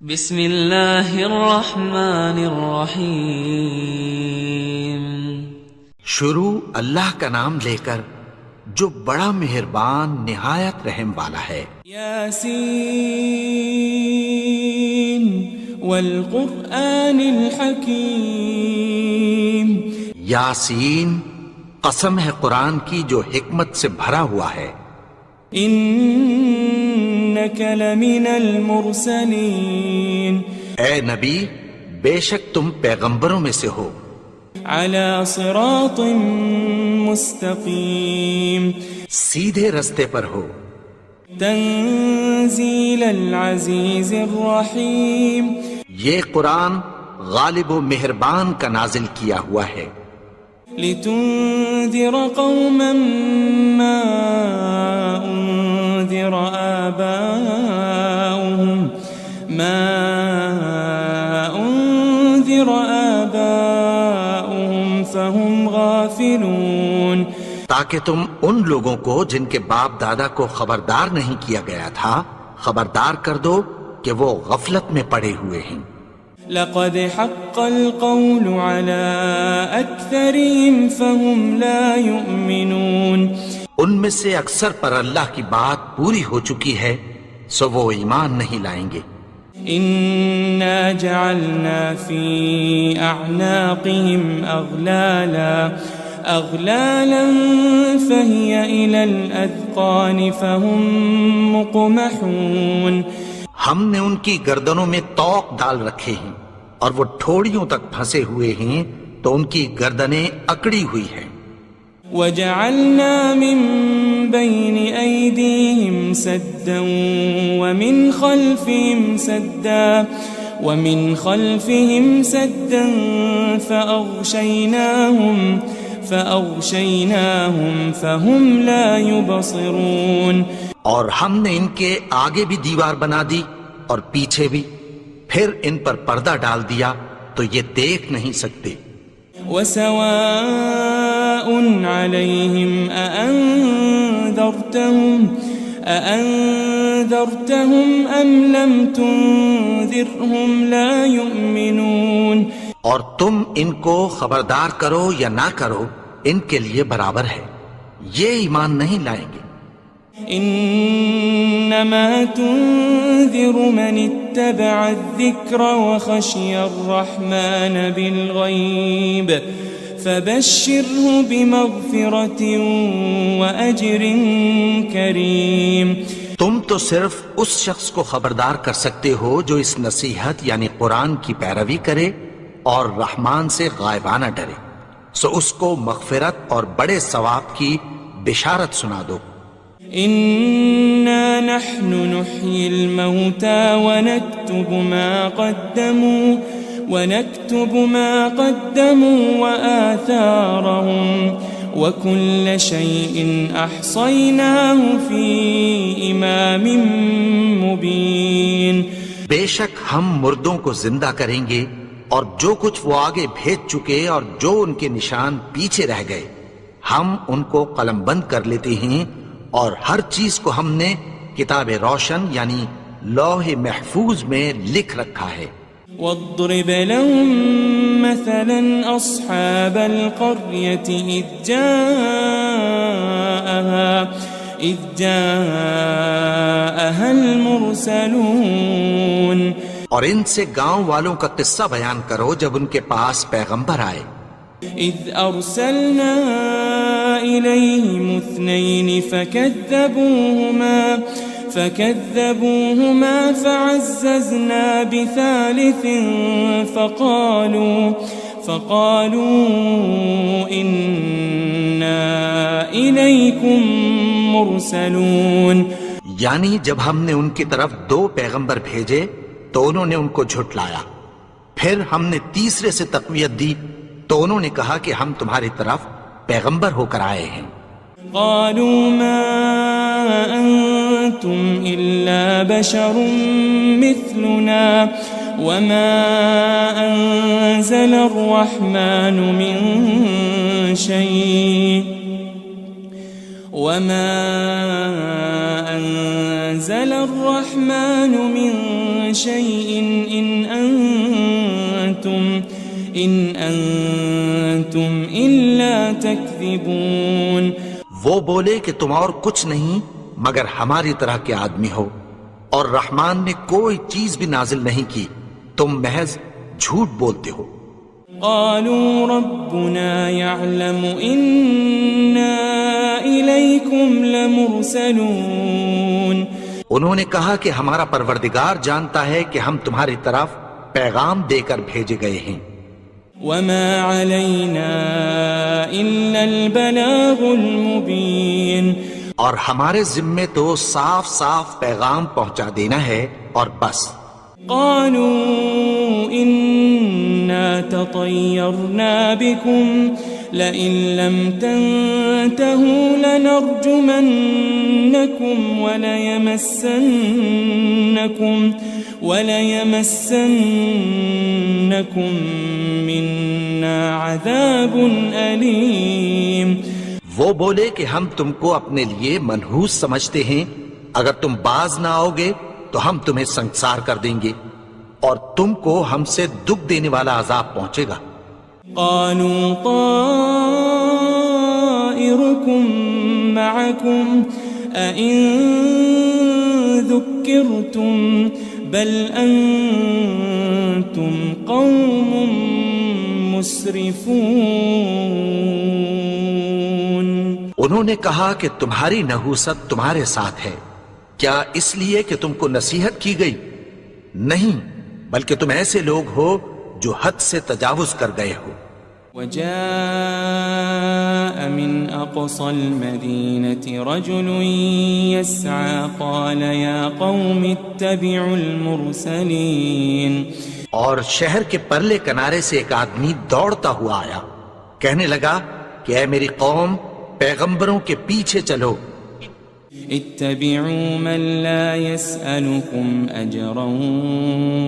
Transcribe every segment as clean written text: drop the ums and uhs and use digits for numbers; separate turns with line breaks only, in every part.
بسم اللہ الرحمن الرحیم۔
شروع اللہ کا نام لے کر جو بڑا مہربان نہایت رحم والا ہے۔
یاسین والقرآن الحکیم۔
یاسین، قسم ہے قرآن کی جو حکمت سے بھرا ہوا ہے۔
انک لمن المرسلین۔
اے نبی، بے شک تم پیغمبروں میں سے ہو۔
علی صراط مستقیم۔
سیدھے رستے پر ہو۔
تنزیل العزیز الرحیم۔
یہ قرآن غالب و مہربان کا نازل کیا ہوا ہے۔
لتنذر قوما ما انذر آباؤهم فهم غافلون۔
تاکہ تم ان لوگوں کو جن کے باپ دادا کو خبردار نہیں کیا گیا تھا خبردار کر دو کہ وہ غفلت میں پڑے ہوئے ہیں۔
لقد حق القول على أكثرهم فهم لا يؤمنون۔
ان میں سے اکثر پر اللہ کی بات پوری ہو چکی ہے سو وہ ایمان نہیں لائیں گے۔
إنا جعلنا في أعناقهم أغلالا فهي إلى الأذقان فهم مقمحون۔
ہم نے ان کی گردنوں میں طوق ڈال رکھے ہیں اور وہ ٹھوڑیوں تک پھنسے ہوئے ہیں تو ان کی گردنیں اکڑی ہوئی ہیں۔
وجعلنا من بين أيديهم سدا ومن خلفهم سدا فأغشيناهم فهم لا يبصرون۔
اور ہم نے ان کے آگے بھی دیوار بنا دی اور پیچھے بھی، پھر ان پر پردہ ڈال دیا تو یہ دیکھ نہیں سکتے۔
وسواء عليهم أأنذرتهم أم لم تنذرهم لا يؤمنون۔
اور تم ان کو خبردار کرو یا نہ کرو ان کے لیے برابر ہے، یہ ایمان نہیں لائیں گے۔
انما تنذر من اتبع الذکر وخشی الرحمن بالغیب فبشره بمغفرة وأجر کریم۔
تم تو صرف اس شخص کو خبردار کر سکتے ہو جو اس نصیحت یعنی قرآن کی پیروی کرے اور رحمان سے غائبانہ ڈرے، سو اس کو مغفرت اور بڑے ثواب کی بشارت سنا دو۔
إنا نحن نحيي الموتى ونكتب ما قدموا وآثارهم وكل شيء أحصيناه في إمام مبين۔
بے شک ہم مردوں کو زندہ کریں گے اور جو کچھ وہ آگے بھیج چکے اور جو ان کے نشان پیچھے رہ گئے ہم ان کو قلم بند کر لیتے ہیں، اور ہر چیز کو ہم نے کتاب روشن یعنی لوح محفوظ میں لکھ رکھا ہے۔
واضرب لهم مثلا أصحاب القرية إذ جاءها المرسلون۔
اور ان سے گاؤں والوں کا قصہ بیان کرو جب ان کے پاس پیغمبر آئے۔
إذ أرسلنا إليهم 2 فكذبوهما فعززنا بثالث فقالوا إنا إليكم مرسلون۔
یعنی جب ہم نے ان کی طرف 2 پیغمبر بھیجے تو انہوں نے ان کو جھٹلایا، پھر ہم نے تیسرے سے تقویت دی تو انہوں نے کہا کہ ہم تمہاری طرف پیغمبر ہو کر آئے ہیں۔
قالوا ما أنتم إلا بشر مثلنا وما أنزل الرحمن من شيء وما أنزل الرحمن من شيء إن أنتم إلا تكذبون.
وہ بولے کہ تم اور کچھ نہیں مگر ہماری طرح کے آدمی ہو، اور رحمان نے کوئی چیز بھی نازل نہیں کی، تم محض جھوٹ بولتے ہو.
قالوا ربنا يعلم إنا إليكم لمرسلون.
انہوں نے کہا کہ ہمارا پروردگار جانتا ہے کہ ہم تمہاری طرف پیغام دے کر بھیجے گئے ہیں.
وما علينا إلا البلاغ المبين.
اور ہمارے ذمے تو صاف صاف پیغام پہنچا دینا ہے اور بس.
قالوا إنا تطيرنا بكم لئن لم تنتهوا لنرجمنكم وليمسنكم منا عذاب أليم.
وہ بولے کہ ہم تم کو اپنے لیے منحوس سمجھتے ہیں، اگر تم باز نہ آؤ گے تو ہم تمہیں سنسار کر دیں گے اور تم کو ہم سے دکھ دینے والا عذاب پہنچے گا.
قالوا طائركم معكم أئن ذكرتم بل أنتم قوم مسرفون.
انہوں نے کہا کہ تمہاری نحوست تمہارے ساتھ ہے، کیا اس لیے کہ تم کو نصیحت کی گئی؟ نہیں، بلکہ تم ایسے لوگ ہو جو حد سے تجاوز کر گئے ہو.
وجاء من أقصى المدينة رجل يسعى قال يا قوم اتبعوا المرسلين.
اور شہر کے پرلے کنارے سے ایک آدمی دوڑتا ہوا آیا، کہنے لگا کہ اے میری قوم، پیغمبروں کے پیچھے چلو.
اتبعوا من لا يسألكم أجرا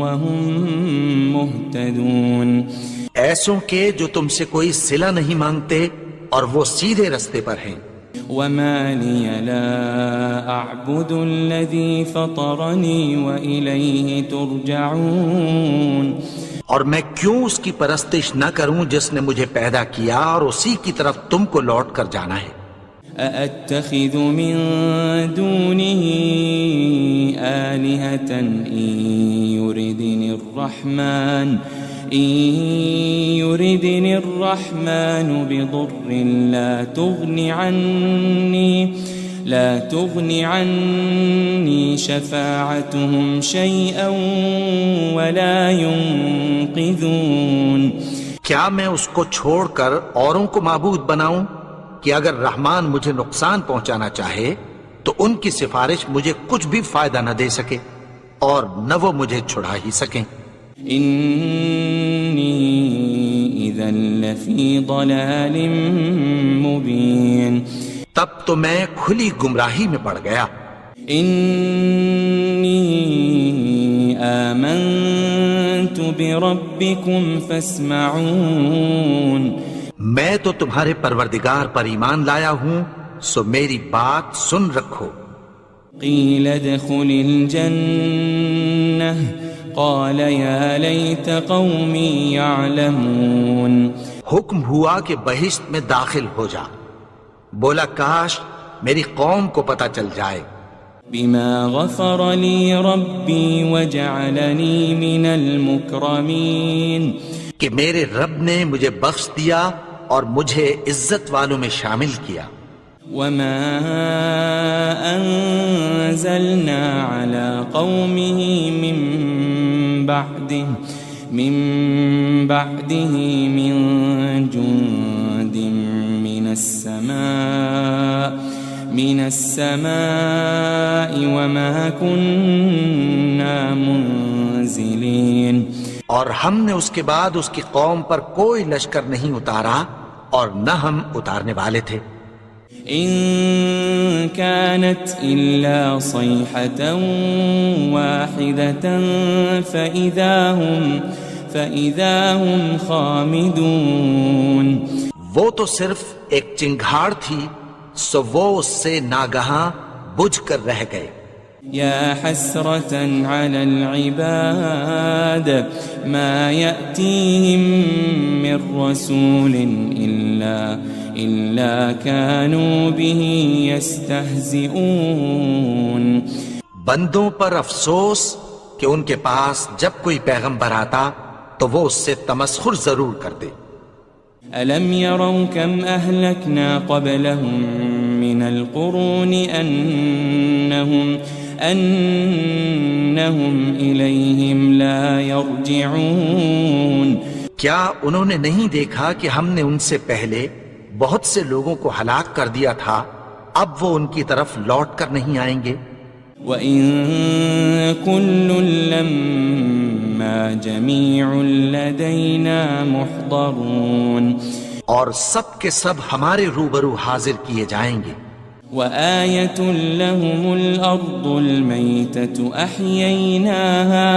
وهم مهتدون.
ایسوں کے جو تم سے کوئی صلہ نہیں مانگتے اور وہ سیدھے رستے پر ہیں.
وما لي لا أعبد الذي فطرني وإليه ترجعون.
اور میں کیوں اس کی پرستش نہ کروں جس نے مجھے پیدا کیا اور اسی کی طرف تم کو لوٹ کر جانا ہے.
أأتخذ من دونه آلهة إن يردني الرحمن بضر لا تغني عني شفاعتهم شيئا ولا ينقذون.
کیا میں اس کو چھوڑ کر اوروں کو معبود بناؤں کہ اگر رحمان مجھے نقصان پہنچانا چاہے تو ان کی سفارش مجھے کچھ بھی فائدہ نہ دے سکے اور نہ وہ مجھے چھڑا ہی سکیں.
إني إذا لفي ضلال مبين.
تب تو میں کھلی گمراہی میں پڑ گیا.
إني آمنت بربكم فاسمعون.
میں تو تمہارے پروردگار پر ایمان لایا ہوں، سو میری بات سن رکھو.
قيل ادخل الجنة قال يا ليت قومي يعلمون.
حکم ہوا کہ بہشت میں داخل ہو جا. بولا کاش میری قوم کو پتہ چل جائے.
بما غفر لي ربي وجعلني من المكرمين.
کہ میرے رب نے مجھے بخش دیا اور مجھے عزت والوں میں شامل کیا.
وما أنزلنا على قومه من بعده من جند من السماء وما كنا منزلين.
اور ہم نے اس کے بعد اس کی قوم پر کوئی لشکر نہیں اتارا اور نہ ہم اتارنے والے تھے.
إن كانت إلا صيحة واحدة فإذا هم خامدون.
وہ تو صرف ایک چنگھاڑ تھی، سو وہ اس سے ناگہاں بجھ کر رہ گئے.
يا حسرة على العباد ما يأتيهم من رسول إلا كانوا به يستهزئون.
بندوں پر افسوس کہ ان کے پاس جب کوئی پیغمبر آتا تو وہ اس سے تمسخر ضرور کرتے.
ألم يروا كم أهلكنا قبلهم من القرون أنهم إليهم لا يرجعون.
کیا انہوں نے نہیں دیکھا کہ ہم نے ان سے پہلے بہت سے لوگوں کو ہلاک کر دیا تھا، اب وہ ان کی طرف لوٹ کر نہیں آئیں گے.
وَإِن كُلٌّ لَمَّا جَمِيعٌ لَدَيْنَا مُحْضَرُونَ.
اور سب کے سب ہمارے روبرو حاضر کیے جائیں گے.
وَآيَةٌ لَهُمُ الْأَرْضُ الْمَيْتَةُ أَحْيَيْنَاهَا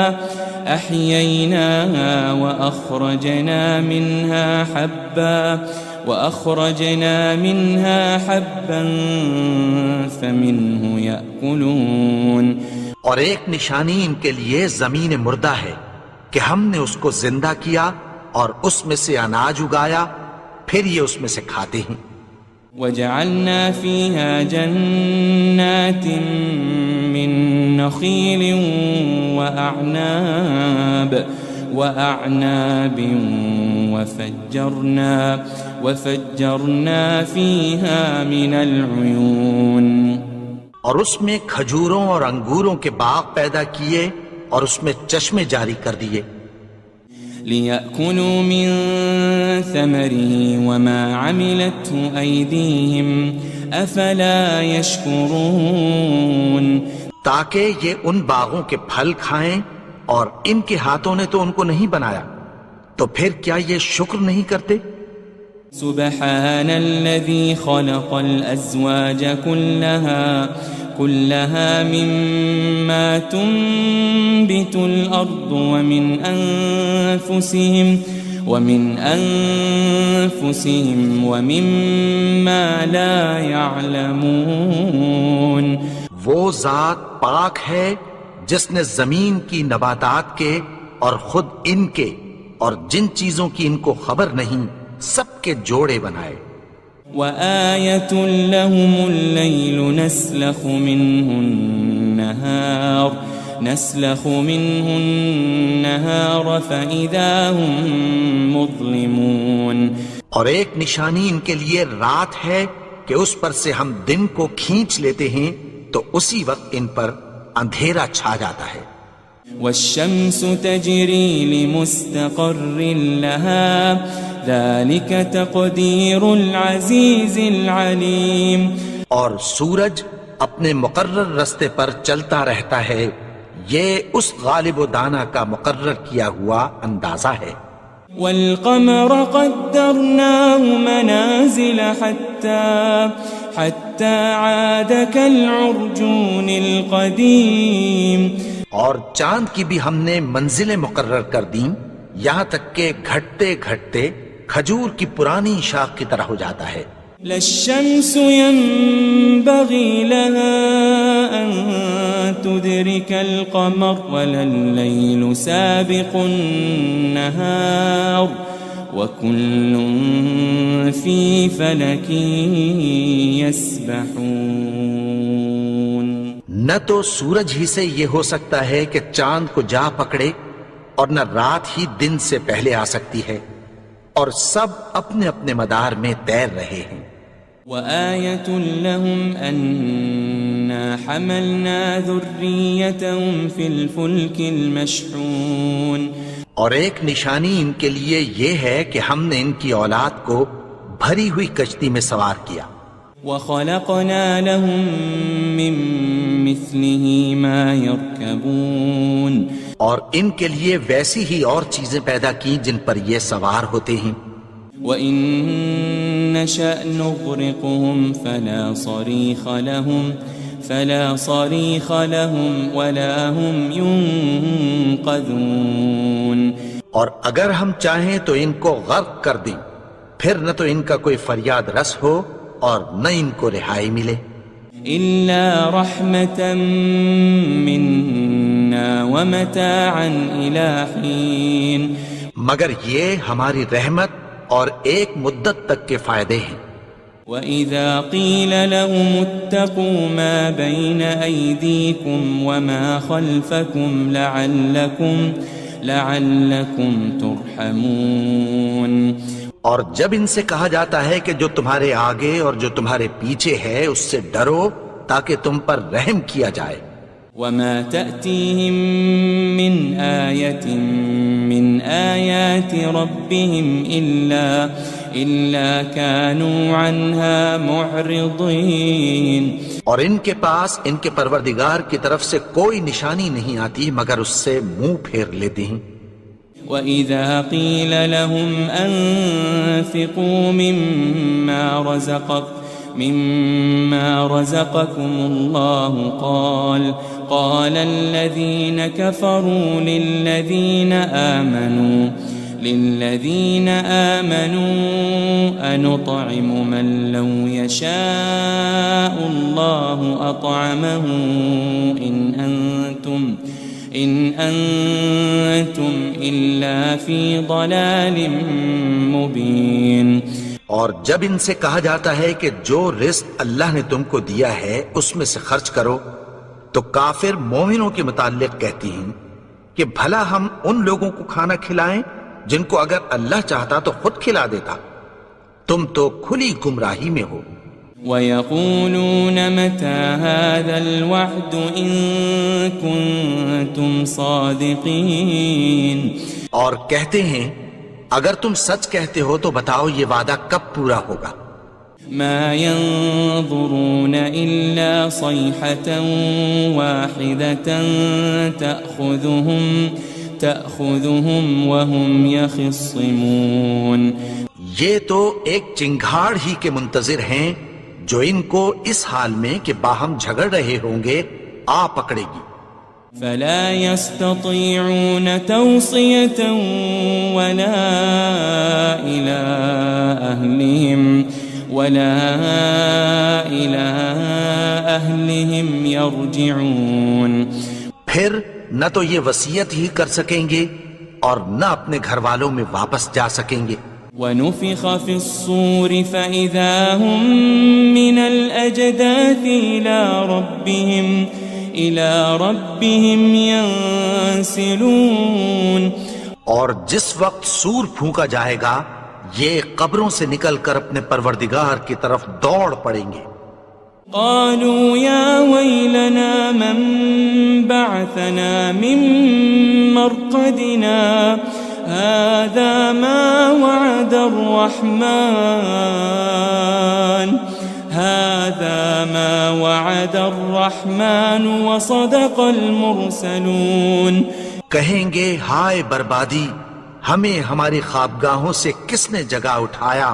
وَأَخْرَجْنَا مِنْهَا حَبًّا فَمِنْهُ يَأْكُلُونَ.
اور ایک نشانی ان کے لیے زمین مردہ ہے کہ ہم نے اس کو زندہ کیا اور اس میں سے اناج اگایا، پھر یہ اس میں سے کھاتے ہیں.
وَجَعَلْنَا فِيهَا جَنَّاتٍ مِّن نَخِيلٍ وَأَعْنَابٍ وَفَجَّرْنَا فِيهَا مِنَ الْعُيُونِ.
اور اس میں کھجوروں اور انگوروں کے باغ پیدا کیے اور اس میں چشمے جاری کر دیے.
لِيَأْكُلُوا مِن ثَمَرِهِ وَمَا عَمِلَتْهُ أَيْدِيهِمْ أَفَلَا يَشْكُرُونَ.
تاکہ یہ ان باغوں کے پھل کھائیں اور ان کے ہاتھوں نے تو ان کو نہیں بنایا، تو پھر کیا یہ شکر نہیں کرتے؟
سبحان الذي خلق الأزواج كلها مما تنبت الأرض ومن أنفسهم ومما لا يعلمون.
وہ ذات پاک ہے جس نے زمین کی نباتات کے اور خود ان کے اور جن چیزوں کی ان کو خبر نہیں سب کے جوڑے بنائے.
وَآيَةٌ لَهُمُ اللَّيْلُ نَسْلَخُ مِنْهُ النَّهَارَ فَإِذَا هُمْ مُظْلِمُونَ.
اور ایک نشانی ان کے لیے رات ہے کہ اس پر سے ہم دن کو کھینچ لیتے ہیں تو اسی وقت ان پر اندھیرا چھا جاتا ہے.
وَالشَّمْسُ تَجْرِي لِمُسْتَقَرٍّ لَهَا ذَلِكَ تَقْدِيرُ الْعَزِيزِ الْعَلِيمِ.
اور سورج اپنے مقرر رستے پر چلتا رہتا ہے، یہ اس غالب و دانا کا مقرر کیا ہوا اندازہ ہے.
وَالْقَمَرَ قَدَّرْنَاهُ مَنَازِلَ حَتَّى عَادَ كَالْعُرْجُونِ الْقَدِيمِ.
اور چاند کی بھی ہم نے منزلیں مقرر کر دیں، یہاں تک کہ گھٹتے گھٹتے کھجور کی پرانی شاخ کی طرح ہو جاتا ہے.
لَلشَّمْسُ يَنبَغِي لَهَا أَن تُدْرِكَ الْقَمَرَ وَلَلَّيْلُ سَابِقُ النَّهَارِ وَكُلٌّ فِي فَلَكٍ يَسْبَحُونَ.
نہ تو سورج ہی سے یہ ہو سکتا ہے کہ چاند کو جا پکڑے، اور نہ رات ہی دن سے پہلے آ سکتی ہے، اور سب اپنے اپنے مدار میں تیر رہے ہیں.
وَآيَةٌ لَهُمْ أَنَّا حَمَلْنَا ذُرِّيَّتَهُمْ فِي الْفُلْكِ الْمَشْحُونِ.
اور ایک نشانی ان کے لیے یہ ہے کہ ہم نے ان کی اولاد کو بھری ہوئی کشتی میں سوار کیا.
وَخَلَقْنَا لَهُم مِّن مِّثْلِهِ مَا يَرْكَبُونَ.
اور ان کے لیے ویسی ہی اور چیزیں پیدا کی جن پر یہ سوار ہوتے ہیں.
وَإِن نَّشَأْ نُغْرِقْهُمْ فَلَا صَرِيخَ لَهُمْ وَلَا هُمْ يُنقَذُونَ.
اور اگر ہم چاہیں تو ان کو غرق کر دیں، پھر نہ تو ان کا کوئی فریاد رس ہو اور نہ ان کو رہائی ملے.
إلا رحمة منا ومتاعا إلى حين
مگر یہ ہماری رحمت اور ایک مدت تک کے فائدے ہیں.
وَإِذَا قِيلَ لَهُمُ اتَّقُوا مَا بَيْنَ أَيْدِيكُمْ وَمَا خَلْفَكُمْ لَعَلَّكُمْ تُرْحَمُونَ.
اور جب ان سے کہا جاتا ہے کہ جو تمہارے آگے اور جو تمہارے پیچھے ہے اس سے ڈرو تاکہ تم پر رحم کیا جائے.
وَمَا تَأْتِيهِم مِّنْ آيَةٍ مِّنْ آيَاتِ رَبِّهِمْ إِلَّا كَانُوا عَنْهَا مُعْرِضِينَ.
اور ان کے پاس ان کے پروردگار کی طرف سے کوئی نشانی نہیں آتی مگر اس سے منہ پھیر لیتے ہیں.
وَإِذَا قِيلَ لَهُمْ أَنفِقُوا مِمَّا رَزَقَكُمُ اللَّهُ قَالَ الَّذِينَ كَفَرُوا لِلَّذِينَ آمَنُوا أَنُطْعِمُ مَن لَّوْ يَشَاءُ اللَّهُ أَطْعَمَهُ إِنْ أَنْتُمْ إِلَّا فِي ضَلَالٍ مُبِينٍ.
اور جب ان سے کہا جاتا ہے کہ جو رزق اللہ نے تم کو دیا ہے اس میں سے خرچ کرو تو کافر مومنوں کے متعلق کہتی ہیں کہ بھلا ہم ان لوگوں کو کھانا کھلائیں جن کو اگر اللہ چاہتا تو خود کھلا دیتا. تم تو کھلی گمراہی میں ہو.
وَيَقُولُونَ مَتَى هَذَا الْوَعْدُ إِن كُنتُمْ صَادِقِينَ.
اور کہتے ہیں اگر تم سچ کہتے ہو تو بتاؤ یہ وعدہ کب پورا ہوگا.
مَا يَنظُرُونَ إِلَّا صَيْحَةً وَاحِدَةً تَأْخُذُهُمْ وَهُمْ يَخِصِّمُونَ.
یہ تو ایک چنگھاڑ ہی کے منتظر ہیں جو ان کو اس حال میں کہ باہم جھگڑ رہے ہوں گے آ پکڑے گی.
فلا يستطيعون توصية ولا إلى أهلهم يرجعون.
پھر نہ تو یہ وصیت ہی کر سکیں گے اور نہ اپنے گھر والوں میں واپس جا سکیں گے.
ونفخ في الصور فإذا هم من الأجداث إلى ربهم ينسلون.
اور جس وقت سور پھونکا جائے گا یہ قبروں سے نکل کر اپنے پروردگار کی طرف دوڑ پڑیں گے.
قالوا يا ويلنا من بعثنا من مرقدنا هذا ما وعد الرحمن وصدق المرسلون.
کہیں گے ہائے بربادی ہمیں ہماری خوابگاہوں سے کس نے جگا اٹھایا.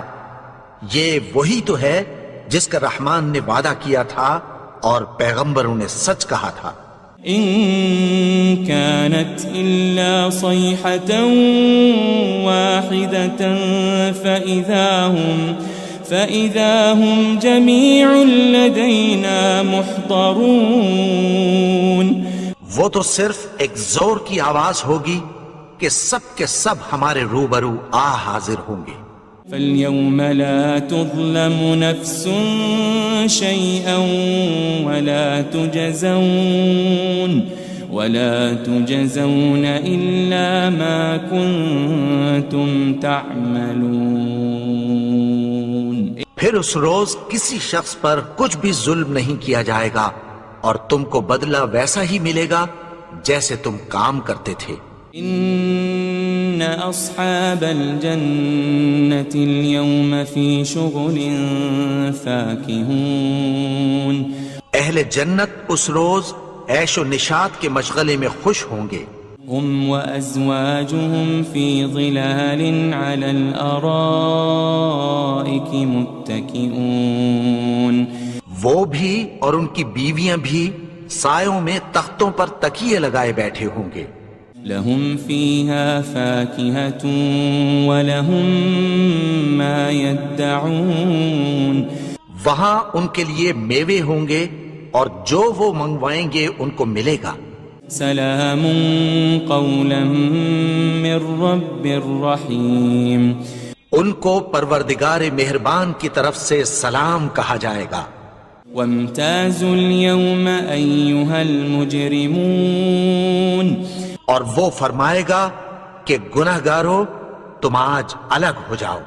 یہ وہی تو ہے جس کا رحمان نے وعدہ کیا تھا اور پیغمبروں نے سچ کہا تھا.
إن كانت إلا صيحة واحدة فإذا هم جميع لدينا محضرون.
وہ تو صرف ایک زور کی آواز ہوگی کہ سب کے سب ہمارے روبرو حاضر ہوں گے.
فاليوم لا تظلم نفس شيئا ولا تجزون إلا ما كنتم تعملون.
پھر اس روز کسی شخص پر کچھ بھی ظلم نہیں کیا جائے گا اور تم کو بدلہ ویسا ہی ملے گا جیسے تم کام کرتے تھے.
ان اصحاب الجنة اليوم في شغل فاكهون.
اہل جنت اس روز عیش و نشاط کے مشغلے میں خوش ہوں گے.
هم وازواجهم في ظلال على الارائك متكئون.
وہ بھی اور ان کی بیویاں بھی سایوں میں تختوں پر تکیے لگائے بیٹھے ہوں گے.
لهم فيها فاكهة ولهم ما يدعون.
وہاں ان کے لیے میوے ہوں گے اور جو وہ منگوائیں گے ان کو ملے گا۔
سلام قولا من رب الرحیم،
ان کو پروردگار مہربان کی طرف سے سلام کہا جائے گا۔
وامتازوا اليوم ایھا المجرمون،
اور وہ فرمائے گا کہ گنہگارو تم آج الگ ہو جاؤ۔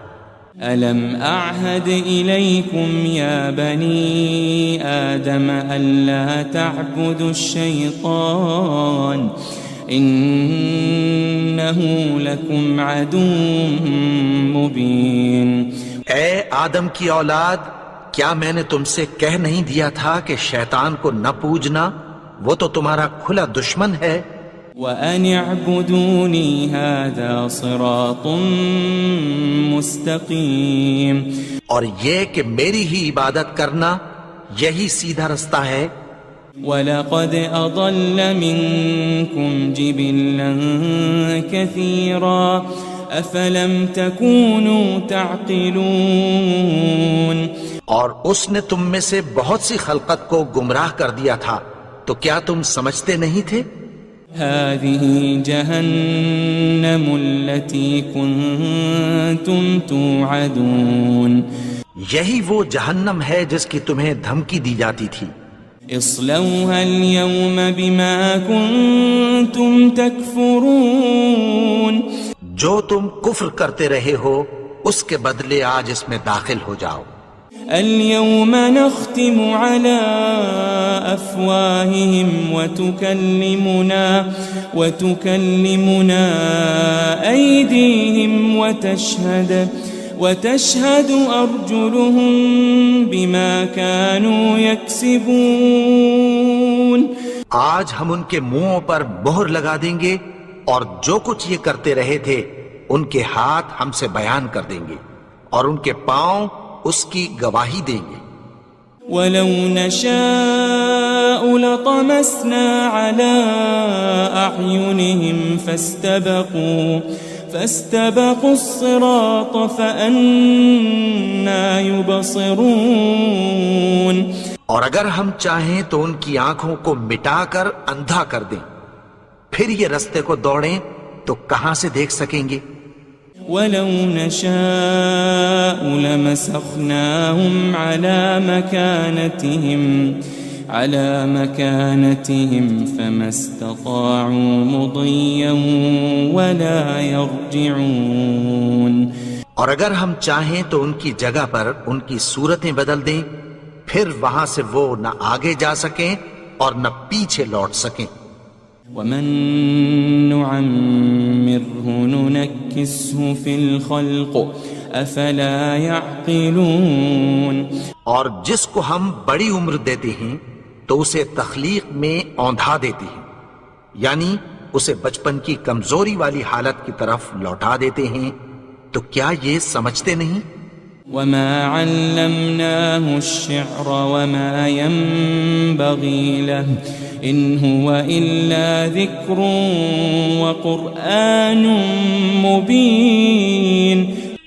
ألم أعهد إليكم يا بني آدم ألا تعبدوا الشيطان إنه لكم عدو مبين۔
اے آدم کی اولاد، کیا میں نے تم سے کہہ نہیں دیا تھا کہ شیطان کو نہ پوجنا، وہ تو تمہارا کھلا دشمن ہے۔
وَأَنِ اعْبُدُونِي هَذَا صِرَاطٌ مُسْتَقِيمٌ،
اور یہ کہ میری ہی عبادت کرنا یہی سیدھا رستہ ہے۔
وَلَقَدْ أَضَلَّ مِنكُمْ جِبِلًّا كَثِيرًا أَفَلَمْ تَكُونُوا تَعْقِلُونَ،
اور اس نے تم میں سے بہت سی خلقت کو گمراہ کر دیا تھا، تو کیا تم سمجھتے نہیں تھے؟
هذه جهنم التي كنتم توعدون،
یہی وہ جہنم ہے جس کی تمہیں دھمکی دی جاتی تھی۔
اصلوها اليوم بما كنتم تكفرون،
جو تم کفر کرتے رہے ہو اس کے بدلے آج اس میں داخل ہو جاؤ۔
اليوم نختم على أفواههم وتكلمنا أيديهم وتشهد أرجلهم بما كانوا يكسبون،
آج ہم ان کے منہوں پر مہر لگا دیں گے اور جو کچھ یہ کرتے رہے تھے ان کے ہاتھ ہم سے بیان کر دیں گے اور ان کے پاؤں اس کی گواہی دیں گے۔
وَلَوْ نَشَاءُ لَطَمَسْنَا عَلَىٰ أَعْيُنِهِمْ فَاسْتَبَقُوا الصِّرَاطَ فَأَنَّىٰ يُبْصِرُونَ،
اور اگر ہم چاہیں تو ان کی آنکھوں کو مٹا کر اندھا کر دیں، پھر یہ رستے کو دوڑیں تو کہاں سے دیکھ سکیں گے؟
وَلَوْ نَشَاءُ لَمَسَخْنَاهُمْ عَلَى مَكَانَتِهِمْ فَمَا اسْتَطَاعُوا مُضِيًّا وَلَا يَرْجِعُونَ،
اور اگر ہم چاہیں تو ان کی جگہ پر ان کی صورتیں بدل دیں، پھر وہاں سے وہ نہ آگے جا سکیں اور نہ پیچھے لوٹ سکیں۔
وَمَن نُعَمِّرْهُ نُنَكِّسْهُ فِي الْخَلْقِ أَفَلَا يَعْقِلُونَ،
اور جس کو ہم بڑی عمر دیتے ہیں تو اسے تخلیق میں اوندھا دیتے ہیں، یعنی اسے بچپن کی کمزوری والی حالت کی طرف لوٹا دیتے ہیں، تو کیا یہ سمجھتے نہیں؟
وَمَا عَلَّمْنَاهُ الشِّعْرَ وَمَا يَنبَغِي لَهُ إِنْ هُوَ إِلَّا ذِكْرٌ وَقُرْآنٌ مُبِينٌ،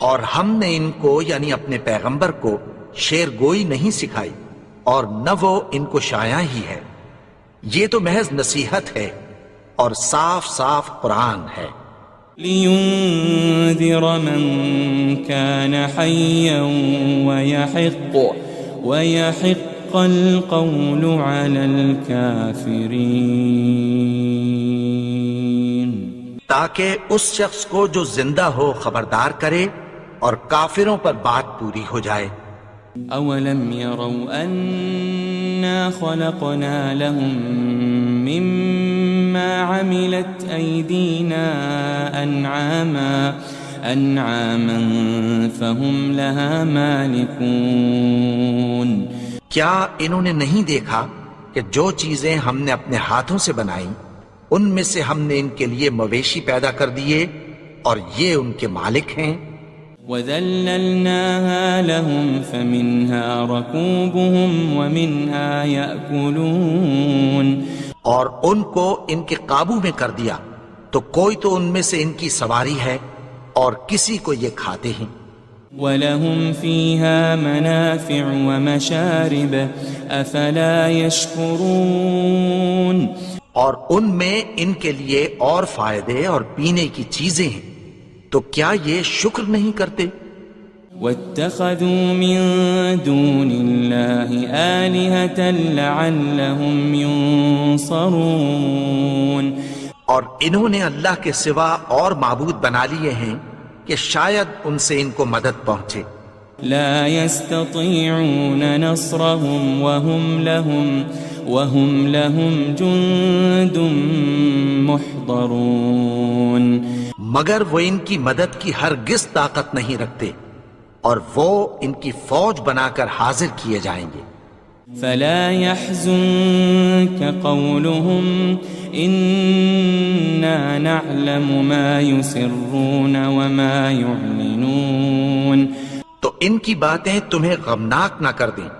اور ہم نے ان کو یعنی اپنے پیغمبر کو شعر گوئی نہیں سکھائی اور نہ وہ ان کو شایع ہی ہے، یہ تو محض نصیحت ہے اور صاف صاف قرآن ہے۔
لِيُنذِرَ مَن كَانَ حَيًّا وَيَحِقَّ الْقَوْلُ عَلَى الْكَافِرِينَ،
تاکہ اس شخص کو جو زندہ ہو خبردار کرے اور کافروں پر بات پوری ہو جائے۔
أَوَلَمْ يَرَوْا أَنَّا خَلَقْنَا لَهُم مِّمَّا عَمِلَتْ أَيْدِينَا أَنْعَامًا فَهُمْ لَهَا مَالِكُونَ،
کیا انہوں نے نہیں دیکھا کہ جو چیزیں ہم نے اپنے ہاتھوں سے بنائیں ان میں سے ہم نے ان کے لیے مویشی پیدا کر دیے اور یہ ان کے مالک ہیں۔
وَذَلَّلْنَاهَا لَهُمْ فَمِنْهَا رَكُوبُهُمْ وَمِنْهَا يَأْكُلُونَ،
اور ان کو ان کے قابو میں کر دیا تو کوئی تو ان میں سے ان کی سواری ہے اور کسی کو یہ کھاتے ہیں۔
وَلَهُمْ فِيهَا مَنَافِعُ وَمَشَارِبُ أَفَلَا يَشْكُرُونَ
اور ان میں ان کے لیے اور فائدے اور پینے کی چیزیں ہیں، تو کیا یہ شکر نہیں کرتے؟
وَاتَّخَذُوا مِن دُونِ اللَّهِ آلِهَةً لَعَلَّهُمْ يُنصَرُونَ
اور انہوں نے اللہ کے سوا اور معبود بنا لیے ہیں کہ شاید ان سے ان کو مدد پہنچے۔
لا يستطيعون نصرهم وهم لهم جند محضرون
مگر وہ ان کی مدد کی ہرگز طاقت نہیں رکھتے، اور وہ ان کی فوج بنا کر حاضر کیے جائیں گے۔
فلا يحزنك قولهم إنا نعلم ما يسرون وما يعلنون
تو ان کی باتیں تمہیں غمناک نہ کر دیں،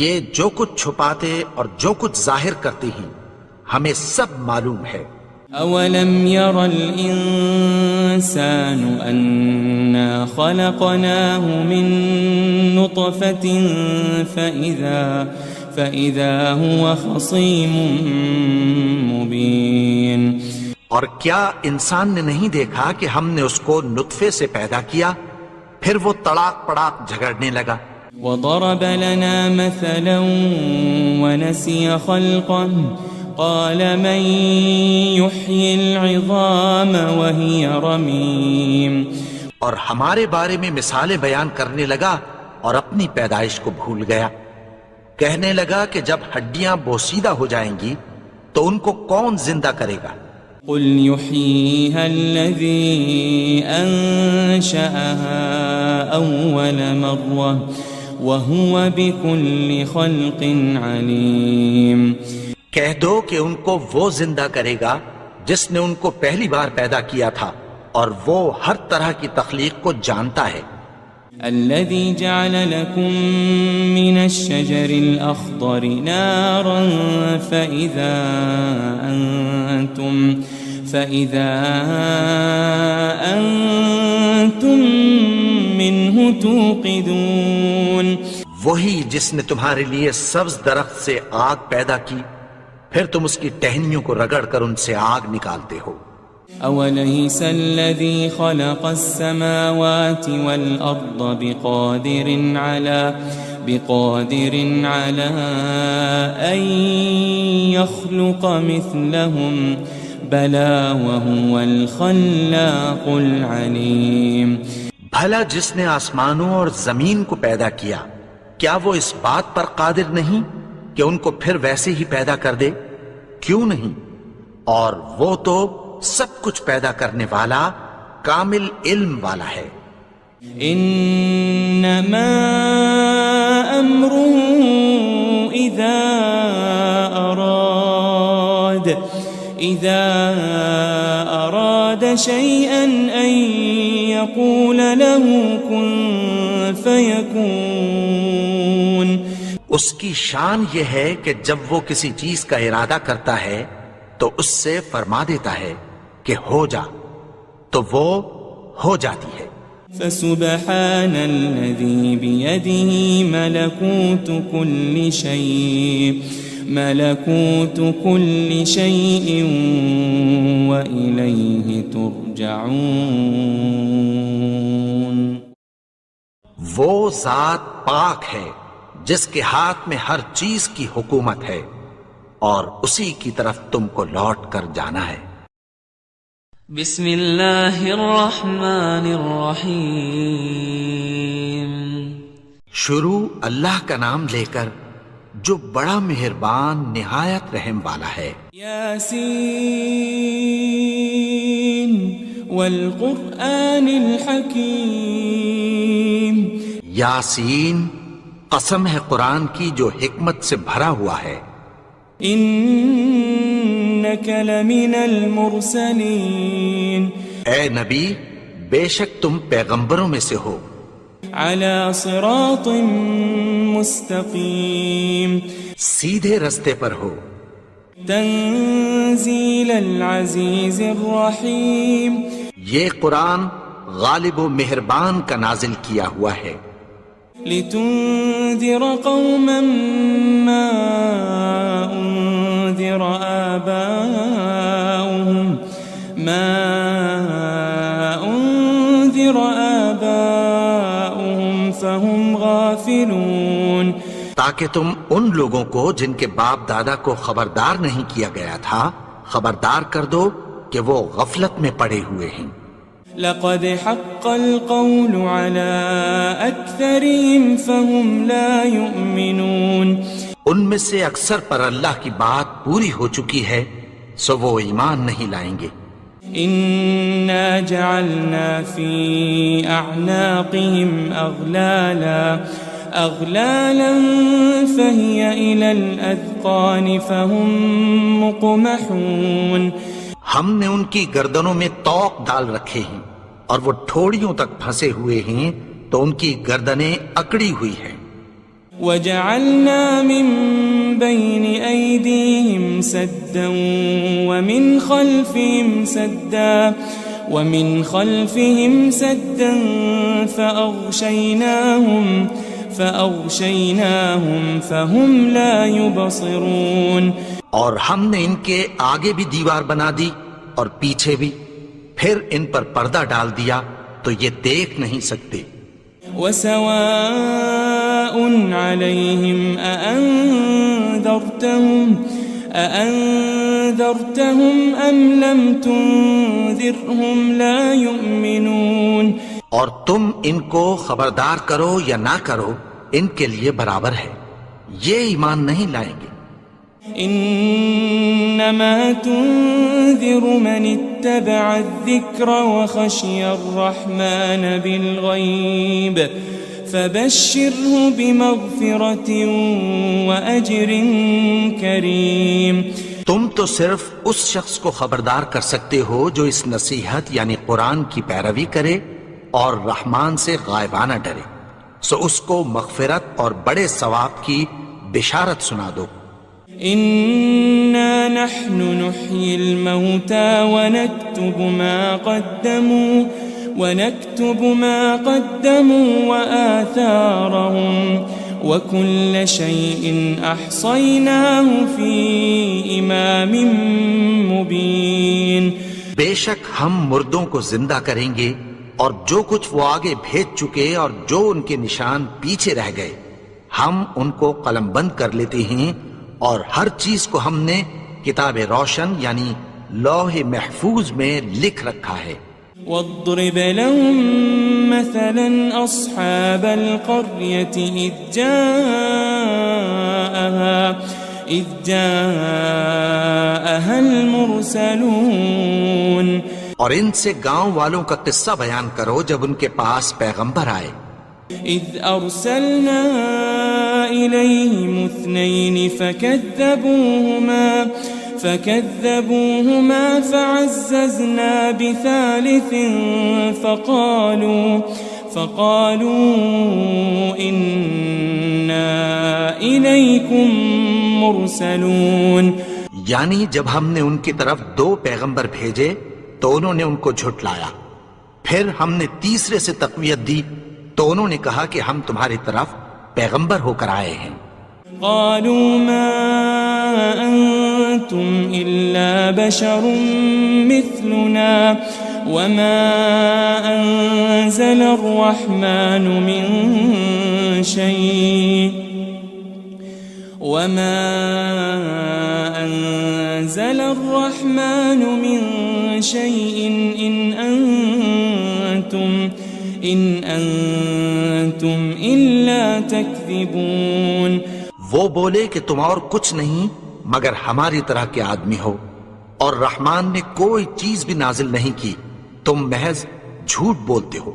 یہ جو کچھ چھپاتے اور جو کچھ ظاہر کرتے ہیں ہمیں سب معلوم ہے۔
أولم ير الإنسان أنا خلقناه من نطفة فإذا هو خصيم مبين
اور کیا انسان نے نہیں دیکھا کہ ہم نے اس کو نطفے سے پیدا کیا، پھر وہ تڑاک پڑاک جھگڑنے لگا۔
وضرب لنا مثلا ونسي خلقه قال من يحيي العظام وهي رميم
اور ہمارے بارے میں مثالیں بیان کرنے لگا اور اپنی پیدائش کو بھول گیا، کہنے لگا کہ جب ہڈیاں بوسیدہ ہو جائیں گی تو ان کو کون زندہ کرے گا؟
قل يحييها الذي أنشأها أول مرة وهو بكل خلق عليم
کہہ دو کہ ان کو وہ زندہ کرے گا جس نے ان کو پہلی بار پیدا کیا تھا، اور وہ ہر طرح کی تخلیق کو جانتا ہے۔
الذي جعل لكم من الشجر الأخضر نارا فإذا أنتم منه توقدون
وہی جس نے تمہارے لیے سبز درخت سے آگ پیدا کی، پھر تم اس کی ٹہنیوں کو رگڑ کر ان سے آگ نکالتے ہو۔
أوليس الذي خلق السماوات والأرض بقادر على أن يخلق مثلهم بلى وهو الخلاق العليم
بھلا جس نے آسمانوں اور زمین کو پیدا کیا، کیا وہ اس بات پر قادر نہیں کہ ان کو پھر ویسے ہی پیدا کر دے؟ کیوں نہیں؟ اور وہ تو سب کچھ پیدا کرنے والا، کامل علم والا ہے۔
انما امره اذا اراد شيئا ان يقول له كن فيكون
اس کی شان یہ ہے کہ جب وہ کسی چیز کا ارادہ کرتا ہے تو اس سے فرما دیتا ہے کہ ہو جا، تو وہ ہو جاتی ہے۔
فسبحان الذي بيده ملكوت كل شيء وإليه ترجعون
وہ ذات پاک ہے جس کے ہاتھ میں ہر چیز کی حکومت ہے، اور اسی کی طرف تم کو لوٹ کر جانا ہے۔
بسم اللہ الرحمن الرحیم۔
شروع اللہ کا نام لے کر جو بڑا مہربان نہایت رحم والا ہے۔
یاسین والقرآن الحکیم۔
یاسین، قسم ہے قرآن کی جو حکمت سے بھرا ہوا ہے۔
انک لمن المرسلین۔
اے نبی، بے شک تم پیغمبروں میں سے ہو۔
علی صراط مستقیم۔
سیدھے رستے پر ہو۔
تنزیل العزیز الرحیم۔
یہ قرآن غالب و مہربان کا نازل کیا ہوا ہے،
لتنذر قوما ما انذر آباؤهم فهم غافلون،
تاکہ تم ان لوگوں کو جن کے باپ دادا کو خبردار نہیں کیا گیا تھا خبردار کر دو کہ وہ غفلت میں پڑے ہوئے ہیں۔
لقد حق القول على أكثرهم فهم لا يؤمنون،
ان میں سے اکثر پر اللہ کی بات پوری ہو چکی ہے سو وہ ایمان نہیں لائیں گے۔
إنا جعلنا في أعناقهم أغلالا فهي إلى الأذقان فهم مقمحون،
ہم نے ان کی گردنوں میں طوق ڈال رکھے ہیں اور وہ ٹھوڑیوں تک پھنسے ہوئے ہیں تو ان کی گردنیں اکڑی ہوئی ہیں۔
وجعلنا من بين أيديهم سدا ومن خلفهم سدا فأغشيناهم فهم لا يبصرون،
اور ہم نے ان کے آگے بھی دیوار بنا دی اور پیچھے بھی، پھر ان پر پردہ ڈال دیا تو یہ دیکھ نہیں سکتے۔
وسواء عليهم أأنذرتهم أم لم تنذرهم لا يؤمنون،
اور تم ان کو خبردار کرو یا نہ کرو ان کے لیے برابر ہے، یہ ایمان نہیں لائیں گے۔
انما تنذر من اتبع الذکر وخشی الرحمن بالغیب فبشره بمغفرة وأجر کریم،
تم تو صرف اس شخص کو خبردار کر سکتے ہو جو اس نصیحت یعنی قرآن کی پیروی کرے اور رحمان سے غائبانہ ڈرے، سو اس کو مغفرت اور بڑے ثواب کی بشارت سنا دو۔
إنا نحن نحيي الموتى ونكتب ما قدموا وآثارهم وكل شيء أحصيناه في إمام مبين،
بے شک ہم مردوں کو زندہ کریں گے اور جو کچھ وہ آگے بھیج چکے اور جو ان کے نشان پیچھے رہ گئے ہم ان کو قلم بند کر لیتے ہیں، اور ہر چیز کو ہم نے کتاب روشن یعنی لوح محفوظ میں لکھ رکھا ہے۔
واضرب لهم مثلا أصحاب القرية إذ جاءها المرسلون،
اور ان سے گاؤں والوں کا قصہ بیان کرو جب ان کے پاس پیغمبر آئے۔
إذ أرسلنا إليهم 2 فكذبوهما فعززنا بثالث فقالوا إنا إليكم مرسلون،
یعنی جب ہم نے ان کی طرف 2 پیغمبر بھیجے تو انہوں نے ان کو جھٹلایا، پھر ہم نے تیسرے سے تقویت دی تو انہوں نے کہا کہ ہم تمہاری طرف پیغمبر ہو کر آئے ہیں۔
قالوا ما أنتم إلا بشر مثلنا وما أنزل الرحمن من شيء إن أنتم إلا تكذبون،
وہ بولے کہ تم اور کچھ نہیں مگر ہماری طرح کے آدمی ہو، اور رحمان نے کوئی چیز بھی نازل نہیں کی، تم محض جھوٹ بولتے ہو۔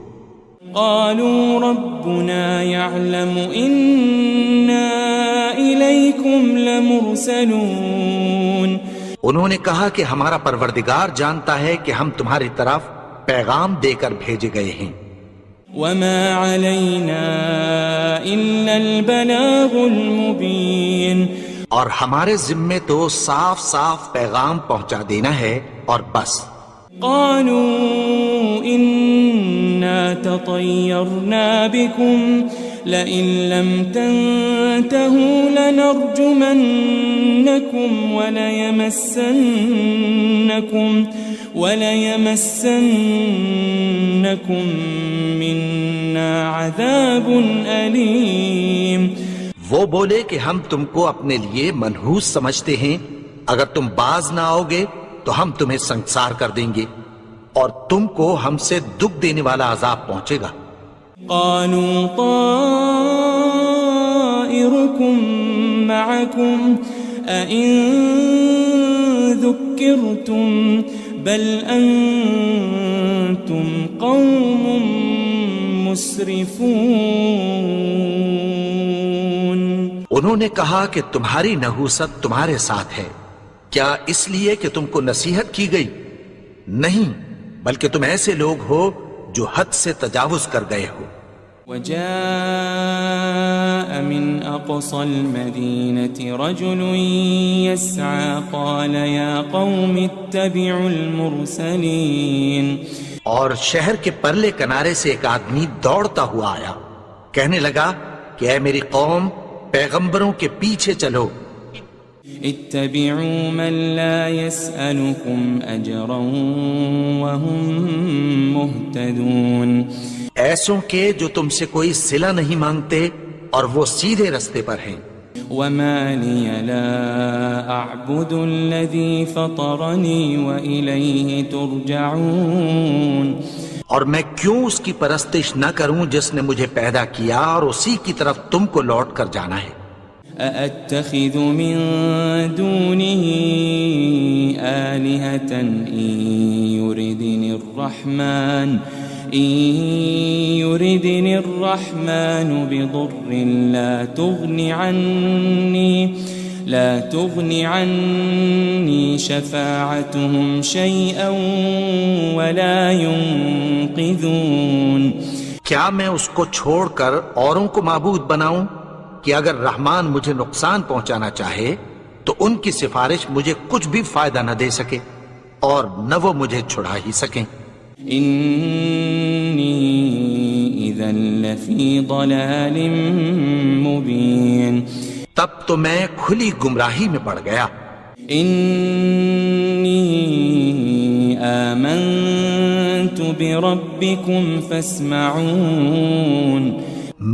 قالوا ربنا يعلم إنا إليكم لمرسلون،
انہوں نے کہا کہ ہمارا پروردگار جانتا ہے کہ ہم تمہاری طرف پیغام دے کر بھیجے گئے ہیں۔
وما علينا إلا البلاغ المبين،
اور ہمارے ذمے تو صاف صاف پیغام پہنچا دینا ہے اور بس۔
قالوا لطيرنا بكم لئن لم تنتهوا لنرجمنكم وليمسنكم منا عذاب أليم.
وہ بولے کہ ہم تم کو اپنے لیے منحوس سمجھتے ہیں، اگر تم باز نہ آؤ گے تو ہم تمہیں سنسار کر دیں گے اور تم کو ہم سے دکھ دینے والا عذاب پہنچے گا.
قالوا طائركم معكم أئن ذكرتم بل أنتم قوم مسرفون.
انہوں نے کہا کہ تمہاری نحوست تمہارے ساتھ ہے، کیا اس لیے کہ تم کو نصیحت کی گئی؟ نہیں، بلکہ تم ایسے لوگ ہو جو حد سے تجاوز کر گئے ہو.
وجاء من أقصى المدينة رجل يسعى قال يا قوم اتبعوا المرسلين.
اور شہر کے پرلے کنارے سے ایک آدمی دوڑتا ہوا آیا، کہنے لگا کہ اے میری قوم، پیغمبروں کے پیچھے چلو.
اتبعوا من لا يسألكم أجرا وهم مهتدون.
ایسوں کے جو تم سے کوئی صلہ نہیں مانگتے اور وہ سیدھے رستے پر ہیں.
وما لي لا أعبد الذي فطرني وإليه ترجعون.
اور میں کیوں اس کی پرستش نہ کروں جس نے مجھے پیدا کیا اور اسی کی طرف تم کو لوٹ کر جانا ہے.
أأتخذ من دونه آلهة إن يردني الرحمن بضر لا تغني عني شفاعتهم شيئا ولا ينقذون.
کیا میں اس کو چھوڑ کر اوروں کو معبود بناؤں کہ اگر رحمان مجھے نقصان پہنچانا چاہے تو ان کی سفارش مجھے کچھ بھی فائدہ نہ دے سکے اور نہ وہ مجھے چھڑا ہی سکیں.
إني إذا لفي ضلال مبين.
تب تو میں کھلی گمراہی میں پڑ گیا.
إني آمنت بربكم فاسمعون.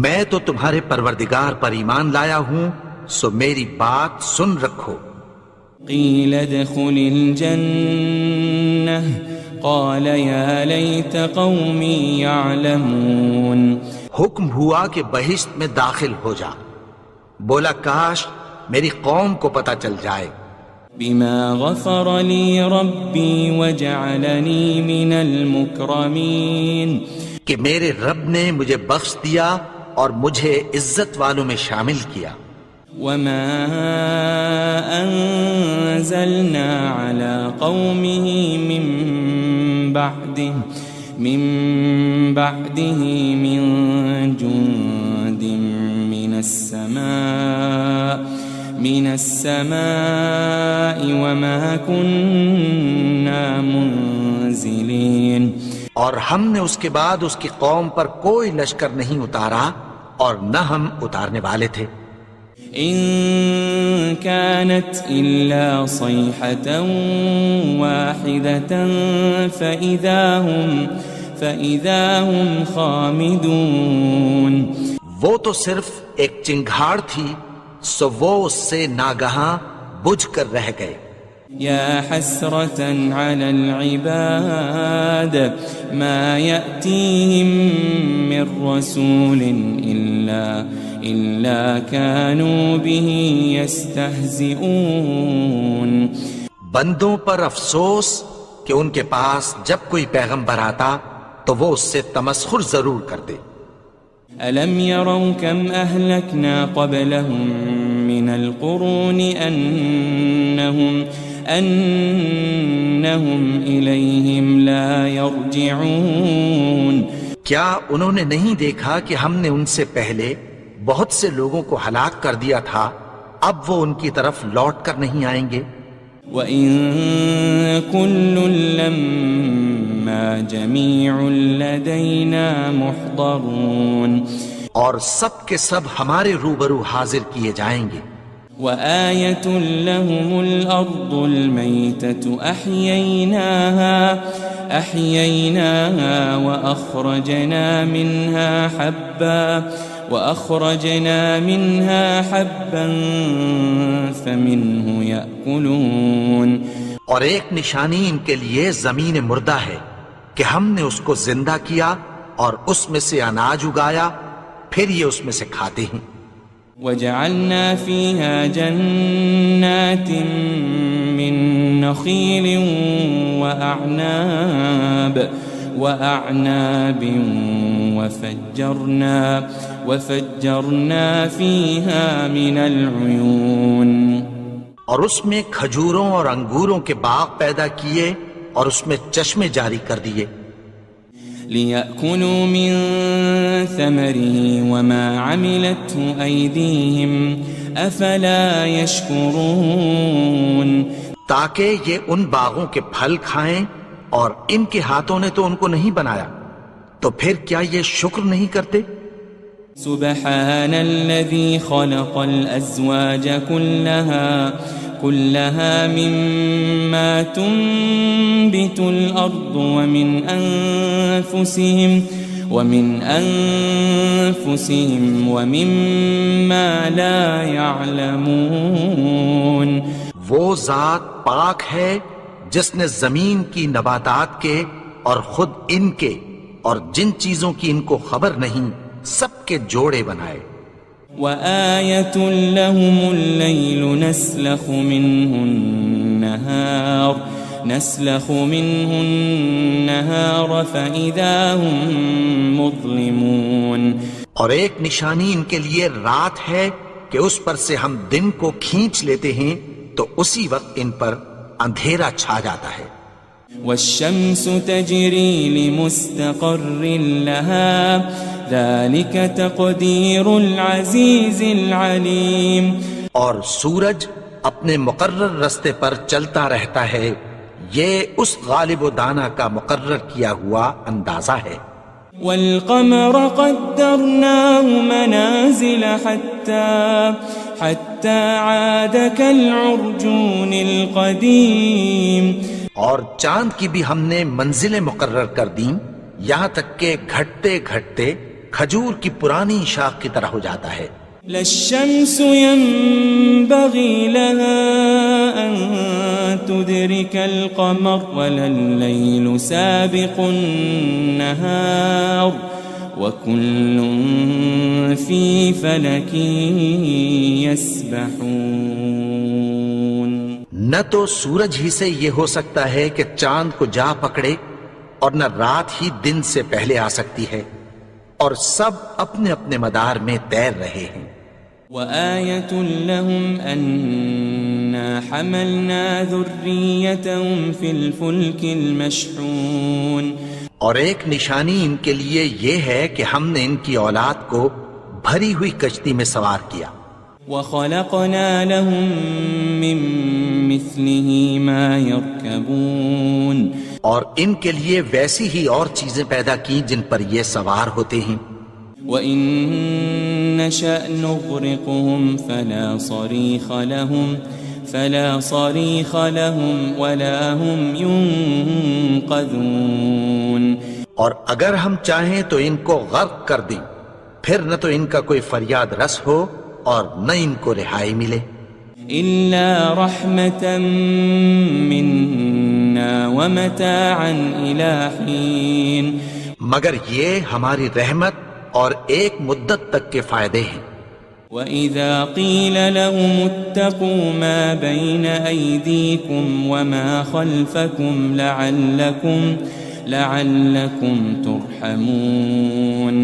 میں تو تمہارے پروردگار پر ایمان لایا ہوں، سو میری بات سن رکھو.
قيل ادخل الجنة قال يا ليت قومي يعلمون.
حکم ہوا کہ بہشت میں داخل ہو جا. بولا کاش میری قوم کو پتہ چل جائے.
بما غفر لي ربي وجعلني من المكرمين.
کہ میرے رب نے مجھے بخش دیا اور مجھے عزت والوں میں شامل کیا.
وما أنزلنا على قومه من بعده من جند من السماء وما كنا منزلين.
اور ہم نے اس کے بعد اس کی قوم پر کوئی لشکر نہیں اتارا اور نہ ہم اتارنے والے تھے.
إن كانت إلا صيحة واحدة فإذا هم خامدون.
وہ تو صرف ایک چنگھاڑ تھی، سو وہ اس سے ناگہاں بجھ کر رہ گئے.
يا حسرة على العباد ما يأتيهم من رسول إلا كانوا به يستهزئون.
بندوں پر افسوس کہ ان کے پاس جب کوئی پیغمبر آتا تو وہ اس سے تمسخر ضرور کر دے.
ألم يروا كم أهلكنا قبلهم من القرون أنهم إليهم لا يرجعون.
کیا انہوں نے نہیں دیکھا کہ ہم نے ان سے پہلے بہت سے لوگوں کو ہلاک کر دیا تھا، اب وہ ان کی طرف لوٹ کر نہیں آئیں گے.
وَإِن كُلٌّ لَمَّا إِنَّا جَمِيعٌ لَدَيْنَا مُحْضَرُونَ
اور سب کے سب ہمارے روبرو حاضر کیے جائیں گے.
وآية لهم الأرض الميتة أحييناها وأخرجنا منها حبا فمنه يأكلون.
اور ایک نشانی ان کے لیے زمین مردہ ہے کہ ہم نے اس کو زندہ کیا اور اس میں سے اناج اگایا، پھر یہ اس میں سے کھاتے ہیں.
وجعلنا فيها جنات من نخيل وأعناب وفجرنا فيها من العيون.
اور اس میں کھجوروں اور انگوروں کے باغ پیدا کیے اور اس میں چشمے جاری کر دیے.
لِيَأْكُلُوا مِن ثَمَرِهِ وَمَا عَمِلَتْهُ أَيْدِيهِمْ أَفَلَا يَشْكُرُونَ.
تاکہ یہ ان باغوں کے پھل کھائیں اور ان کے ہاتھوں نے تو ان کو نہیں بنایا، تو پھر کیا یہ شکر نہیں کرتے؟
سبحان الذي خلق الأزواج كلها مما تنبت الأرض ومن أنفسهم ومما لا يعلمون.
وہ ذات پاک ہے جس نے زمین کی نباتات کے اور خود ان کے اور جن چیزوں کی ان کو خبر نہیں سب کے جوڑے بنائے.
وآية لهم الليل نسلخ منه النهار فإذا هم مظلمون.
اور ایک نشانی ان کے لیے رات ہے کہ اس پر سے ہم دن کو کھینچ لیتے ہیں تو اسی وقت ان پر اندھیرا چھا جاتا ہے.
والشمس تجري لمستقر لها ذلك تقدير العزيز العليم.
اور سورج اپنے مقرر رستے پر چلتا رہتا ہے، یہ اس غالب و دانا کا مقرر کیا ہوا اندازہ ہے.
والقمر قدرناه منازل حتى عاد كالعرجون القديم.
اور چاند کی بھی ہم نے منزلیں مقرر کر دیں یہاں تک کہ گھٹتے گھٹتے کھجور کی پرانی شاخ کی طرح ہو جاتا ہے.
للشمس ينبغي لها أن تدرك القمر ولا الليل سابق النهار وكل في فلك يسبحون.
نہ تو سورج ہی سے یہ ہو سکتا ہے کہ چاند کو جا پکڑے اور نہ رات ہی دن سے پہلے آ سکتی ہے، اور سب اپنے اپنے مدار میں تیر رہے ہیں.
وآية لهم أنا حملنا ذريتهم في الفلك المشحون.
اور ایک نشانی ان کے لیے یہ ہے کہ ہم نے ان کی اولاد کو بھری ہوئی کشتی میں سوار کیا.
وخلقنا لهم من مثله ما يركبون.
اور ان کے لیے ویسی ہی اور چیزیں پیدا کی جن پر یہ سوار ہوتے ہیں.
وَإِن نَّشَأْ نُغْرِقْهُمْ فَلَا صَرِيخَ لَهُمْ وَلَا هُمْ يُنقَذُونَ.
اور اگر ہم چاہیں تو ان کو غرق کر دیں، پھر نہ تو ان کا کوئی فریاد رس ہو اور نہ ان کو رہائی ملے.
إِلَّا رَحْمَةً مِّنَّا وَمَتَاعًا إِلَىٰ حِينٍ.
مگر یہ ہماری رحمت اور ایک مدت تک کے فائدے ہیں.
وَإِذَا قِيلَ لَهُمُ اتَّقُوا مَا بَيْنَ أَيْدِيكُمْ وَمَا خَلْفَكُمْ لَعَلَّكُمْ تُرْحَمُونَ.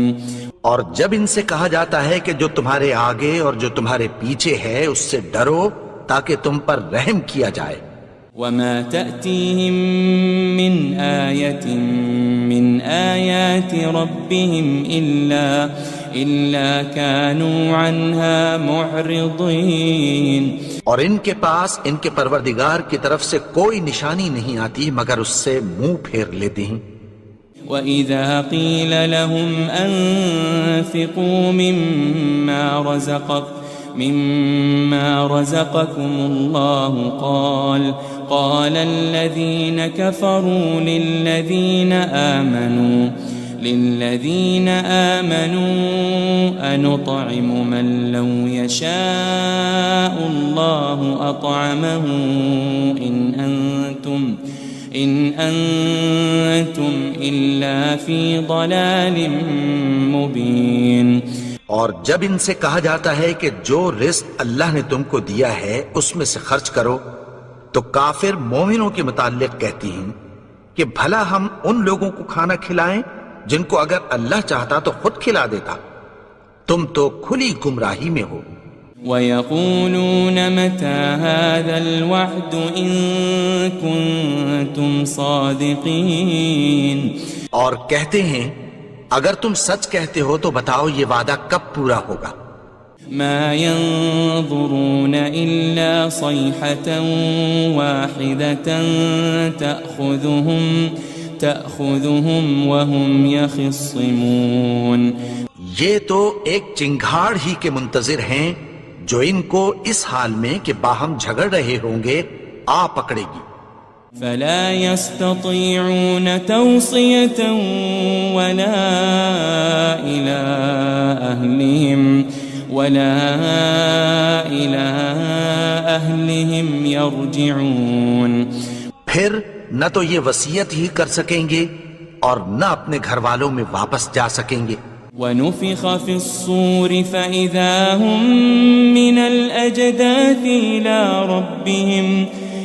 اور جب ان سے کہا جاتا ہے کہ جو تمہارے آگے اور جو تمہارے پیچھے ہے اس سے ڈرو تاکہ تم پر رحم کیا جائے.
وَمَا تَأْتِيهِم مِّنْ آيَةٍ مِّنْ آيَاتِ رَبِّهِمْ إِلَّا كَانُوا عَنْهَا مُعْرِضِينَ.
اور ان کے پاس ان کے پروردگار کی طرف سے کوئی نشانی نہیں آتی مگر اس سے منہ پھیر لیتے ہیں.
وَإِذَا قِيلَ لَهُمْ أَنفِقُوا مِمَّا رَزَقَكُمُ اللَّهُ قَالَ الَّذِينَ كَفَرُوا لِلَّذِينَ آمَنُوا أَنُطْعِمُ مَن لَّوْ يَشَاءُ اللَّهُ أَطْعَمَهُ إِنْ أَنْتُمْ إِلَّا فِي ضَلَالٍ مُبِينٍ۔
اور جب ان سے کہا جاتا ہے کہ جو رزق اللہ نے تم کو دیا ہے اس میں سے خرچ کرو، تو کافر مومنوں کے متعلق کہتی ہیں کہ بھلا ہم ان لوگوں کو کھانا کھلائیں جن کو اگر اللہ چاہتا تو خود کھلا دیتا، تم تو کھلی گمراہی میں ہو۔
وَيَقُولُونَ مَتَى هَذَا الْوَعْدُ إِن كُنتُمْ صَادِقِينَ،
اور کہتے ہیں اگر تم سچ کہتے ہو تو بتاؤ یہ وعدہ کب پورا ہوگا۔
مَا يَنظُرُونَ إِلَّا صَيْحَةً وَاحِدَةً تَأْخُذُهُمْ وَهُمْ يَخِصِّمُونَ،
یہ تو ایک چنگھاڑ ہی کے منتظر ہیں جو ان کو اس حال میں کہ باہم جھگڑ رہے ہوں گے آ پکڑے گی۔
فَلَا يَسْتَطِيعُونَ تَوْصِيَةً وَلَا إِلَىٰ أَهْلِهِمْ يَرْجِعُونَ،
پھر نہ تو یہ وصیت ہی کر سکیں گے اور نہ اپنے گھر والوں میں واپس جا سکیں گے۔
وَنُفِخَ فِي الصُّورِ فَإِذَا هُم مِّنَ الْأَجْدَاثِ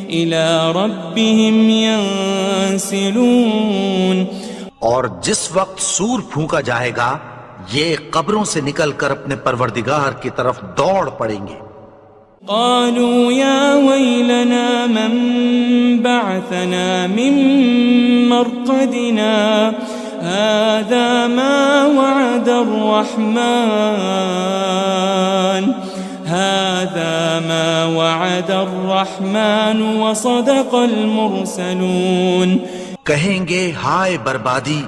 إِلَىٰ رَبِّهِمْ يَنسِلُونَ،
اور جس وقت سور پھونکا جائے گا یہ قبروں سے نکل کر اپنے پروردگار کی طرف دوڑ پڑیں گے۔
قالوا يا ويلنا من بعثنا من مرقدنا هذا ما وعد الرحمن وصدق المرسلون،
کہیں گے ہائے بربادی،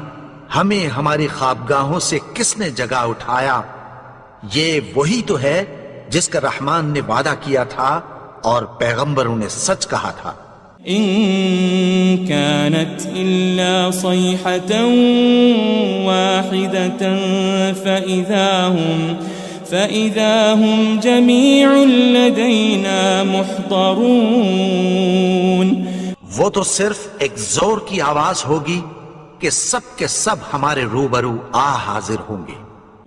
ہمیں ہماری خوابگاہوں سے کس نے جگا اٹھایا، یہ وہی تو ہے جس کا رحمان نے وعدہ کیا تھا اور پیغمبروں نے سچ کہا تھا۔
ان كانت الا صيحة واحدة فإذا هم جميع لدينا محضرون،
وہ تو صرف ایک زور کی آواز ہوگی کہ سب کے سب ہمارے روبرو آ حاضر ہوں گے۔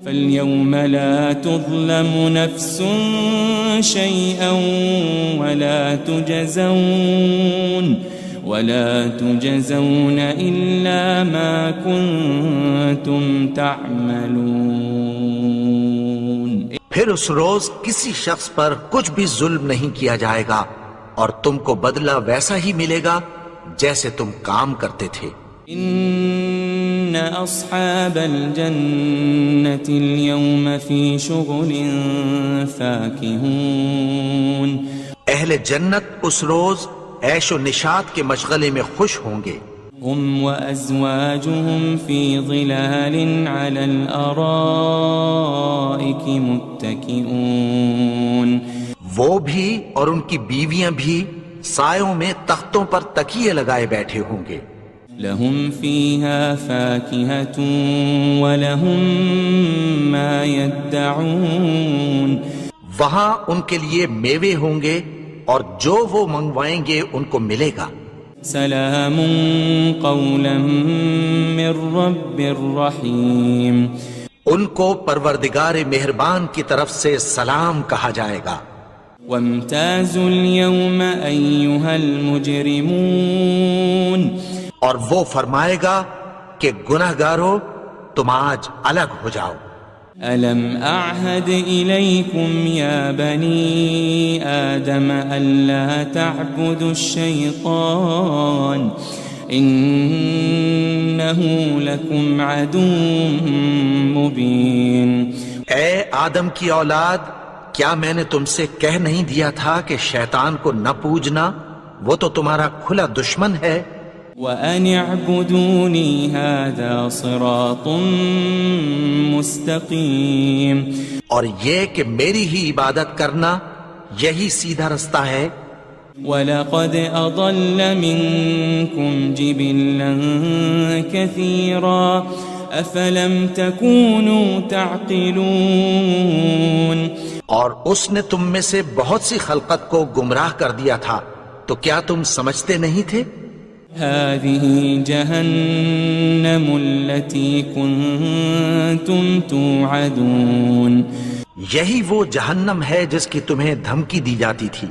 فَالْيَوْمَ لَا تُظْلَمُ نَفْسٌ شَيْئًا وَلَا تُجَزَوْنَ إِلَّا مَا كُنتُمْ تَعْمَلُونَ،
پھر اس روز کسی شخص پر کچھ بھی ظلم نہیں کیا جائے گا اور تم کو بدلہ ویسا ہی ملے گا جیسے تم کام کرتے تھے۔
ان اصحاب الجنة اليوم في شغل فاكهون،
اہل جنت اس روز عیش و نشاط کے مشغلے میں خوش ہوں گے۔
هم وازواجهم في ظلال على الارائك متكئون،
وہ بھی اور ان کی بیویاں بھی سایوں میں تختوں پر تکیے لگائے بیٹھے ہوں گے۔
لهم فيها فاكهة ولهم ما يدعون،
وہاں ان کے لیے میوے ہوں گے اور جو وہ منگوائیں گے ان کو ملے گا۔
سلام قولا من رب الرحیم،
ان کو پروردگار مہربان کی طرف سے سلام کہا جائے گا۔
وامتازوا اليوم أيها المجرمون،
اور وہ فرمائے گا کہ گناہگارو تم آج الگ ہو جاؤ۔
ألم أعهد إليكم يا بني آدم ألا تعبدوا الشيطان إنه لكم عدو مبين،
اے آدم کی اولاد، کیا میں نے تم سے کہہ نہیں دیا تھا کہ شیطان کو نہ پوجنا، وہ تو تمہارا کھلا دشمن ہے۔
وأن اعبدوني هذا صراط مستقيم.
اور یہ کہ میری ہی عبادت کرنا یہی سیدھا رستہ ہے.
وَلَقَدْ أَضَلَّ مِنكُمْ جِبِلًّا كَثِيرًا أَفَلَمْ تَكُونُوا تَعْقِلُونَ.
اور اس نے تم میں سے بہت سی خلقت کو گمراہ کر دیا تھا، تو کیا تم سمجھتے نہیں تھے؟
هذه جهنم التي كنتم توعدون.
یہی وہ جہنم ہے جس کی تمہیں دھمکی دی جاتی تھی.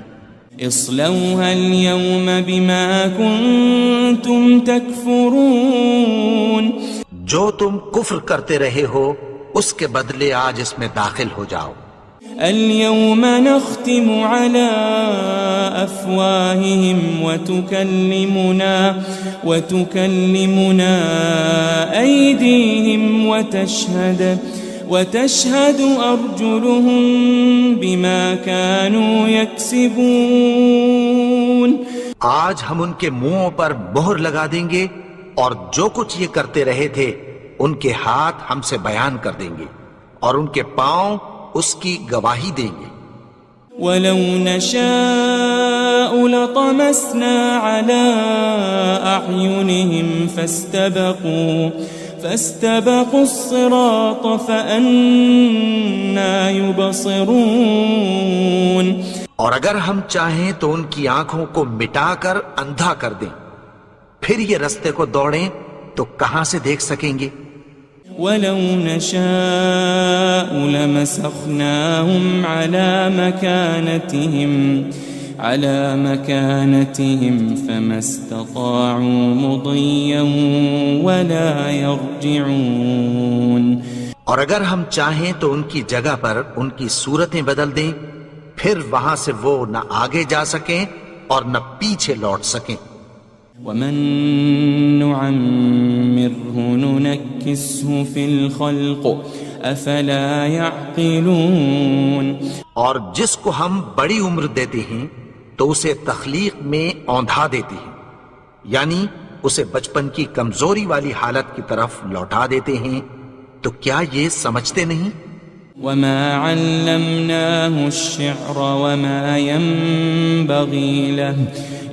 اصلوها اليوم بما كنتم تكفرون.
جو تم کفر کرتے رہے ہو اس کے بدلے آج اس میں داخل ہو جاؤ.
اليوم نختم على أفواههم وتكلمنا أيديهم وتشهد أرجلهم بما كانوا يكسبون.
آج ہم ان کے منہوں پر مہر لگا دیں گے اور جو کچھ یہ کرتے رہے تھے ان کے ہاتھ ہم سے بیان کر دیں گے اور ان کے پاؤں اس کی گواہی دیں گے.
وَلَوْ نَشَاءُ لَطَمَسْنَا عَلَىٰ أَعْيُنِهِمْ فَاسْتَبَقُوا الصِّرَاطَ فَأَنَّىٰ يُبْصِرُونَ.
اور اگر ہم چاہیں تو ان کی آنکھوں کو مٹا کر اندھا کر دیں، پھر یہ رستے کو دوڑیں تو کہاں سے دیکھ سکیں گے؟
وَلَوْ نَشَاءُ لَمَسَخْنَاهُمْ عَلَى مَكَانَتِهِمْ فَمَا اسْتَطَاعُوا مُضِيًّا وَلَا يَرْجِعُونَ.
اور اگر ہم چاہیں تو ان کی جگہ پر ان کی صورتیں بدل دیں، پھر وہاں سے وہ نہ آگے جا سکیں اور نہ پیچھے لوٹ سکیں.
وَمَن نُعَمِّرْهُ نُنَكِّسْهُ فِي الْخَلْقِ أَفَلَا يَعْقِلُونَ. اور جس کو ہم بڑی عمر دیتے ہیں تو اسے تخلیق میں اوندھا دیتے ہیں، یعنی اسے بچپن کی کمزوری والی حالت کی طرف لوٹا دیتے ہیں. تو کیا یہ سمجھتے نہیں؟ وَمَا عَلَّمْنَاهُ الشِّعْرَ وَمَا يَنبَغِي لَهُ